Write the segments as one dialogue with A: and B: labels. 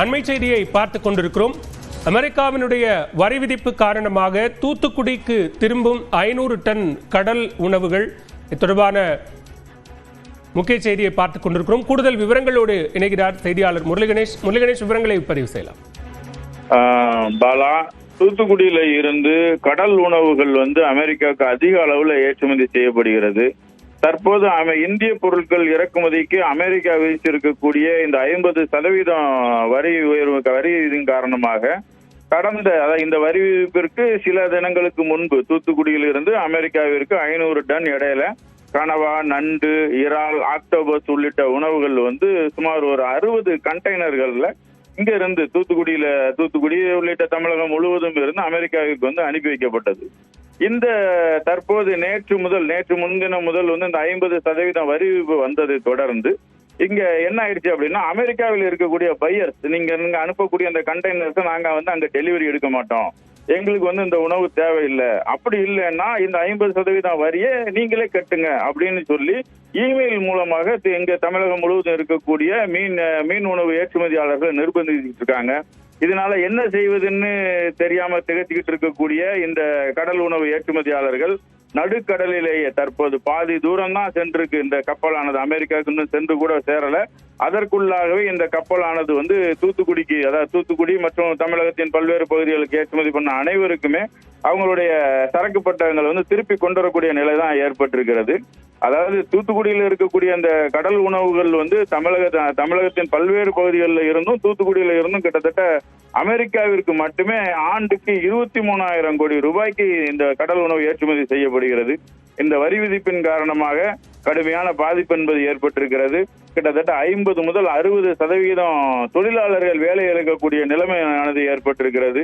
A: அண்மை செய்தியை பார்த்துக் கொண்டிருக்கிறோம். அமெரிக்காவினுடைய வரி விதிப்பு காரணமாக தூத்துக்குடிக்கு திரும்பும் 500 டன் கடல் உணவுகள் தொடர்பான முக்கிய செய்தியை பார்த்துக் கொண்டிருக்கிறோம். கூடுதல் விவரங்களோடு இணைகிறார் செய்தியாளர் முரளிகணேஷ். முரளிகணேஷ், விவரங்களை பதிவு செய்யலாம்.
B: பாலா, தூத்துக்குடியில இருந்து கடல் உணவுகள் அமெரிக்காவுக்கு அதிக அளவுல ஏற்றுமதி செய்யப்படுகிறது. தற்போது இந்திய பொருட்கள் இறக்குமதிக்கு அமெரிக்கா விதித்திருக்கக்கூடிய இந்த 50% வரி உயர்வு இதன் காரணமாக இந்த வரி விதிப்பிற்கு சில தினங்களுக்கு முன்பு தூத்துக்குடியில் இருந்து அமெரிக்காவிற்கு 500 டன் இடையில கனவா, நண்டு, இறால், ஆக்டோபஸ் உள்ளிட்ட உணவுகள் சுமார் ஒரு 60 கண்டெய்னர்கள்ல இங்க இருந்து தூத்துக்குடி உள்ளிட்ட தமிழகம் முழுவதும் இருந்து அமெரிக்காவுக்கு அனுப்பி வைக்கப்பட்டது. இந்த தற்போது நேற்று முன்தினம் முதல் இந்த 50% வரி விதிப்பு வந்ததை தொடர்ந்து இங்க என்ன ஆயிடுச்சு அப்படின்னா, அமெரிக்காவில் இருக்கக்கூடிய பையர்ஸ், நீங்க அனுப்பக்கூடிய அந்த கண்டெய்னர்ஸ் நாங்க அங்க டெலிவரி எடுக்க மாட்டோம், எங்களுக்கு இந்த உணவு தேவையில்லை, அப்படி இல்லைன்னா இந்த 50% வரியை நீங்களே கட்டுங்க அப்படின்னு சொல்லி இமெயில் மூலமாக எங்க தமிழகம் முழுவதும் இருக்கக்கூடிய மீன் உணவு ஏற்றுமதியாளர்கள் நிர்பந்திச்சுட்டு இருக்காங்க. இதனால என்ன செய்வதுன்னு தெரியாம திகச்சிக்கிட்டு இருக்கக்கூடிய இந்த கடல் உணவு ஏற்றுமதியாளர்கள் நடுக்கடலிலேயே தற்போது பாதி தூரம் தான் சென்றிருக்கு. இந்த கப்பலானது அமெரிக்காவுக்கு இன்னும் சென்று கூட சேரல. அதற்குள்ளாகவே இந்த கப்பலானது தூத்துக்குடிக்கு, அதாவது தூத்துக்குடி மற்றும் தமிழகத்தின் பல்வேறு பகுதிகளுக்கு ஏற்றுமதி பண்ண அனைவருக்குமே அவங்களுடைய சரக்கு பட்டகங்கள் திருப்பி கொண்டு வரக்கூடிய நிலை தான் ஏற்பட்டிருக்கிறது. அதாவது தூத்துக்குடியில் இருக்கக்கூடிய அந்த கடல் உணவுகள் தமிழகத்தின் பல்வேறு பகுதிகளில் இருந்தும் தூத்துக்குடியில இருந்தும் கிட்டத்தட்ட அமெரிக்காவிற்கு மட்டுமே ஆண்டுக்கு 23,000 கோடி ரூபாய்க்கு இந்த கடல் உணவு ஏற்றுமதி செய்யப்படுகிறது. இந்த வரி விதிப்பின் காரணமாக கடுமையான பாதிப்பு என்பது ஏற்பட்டிருக்கிறது. கிட்டத்தட்ட 50 முதல் 60% தொழிலாளர்கள் வேலை இழக்கக்கூடிய நிலைமையானது ஏற்பட்டிருக்கிறது.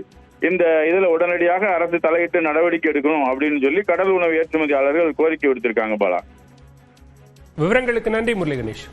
B: இதுல உடனடியாக அரசு தலையிட்டு நடவடிக்கை எடுக்கணும் அப்படின்னு சொல்லி கடல் உணவு ஏற்றுமதியாளர்கள் கோரிக்கை விடுத்திருக்காங்க. பாலா,
A: விவரங்களுக்கு நன்றி முரளிகணேஷ்.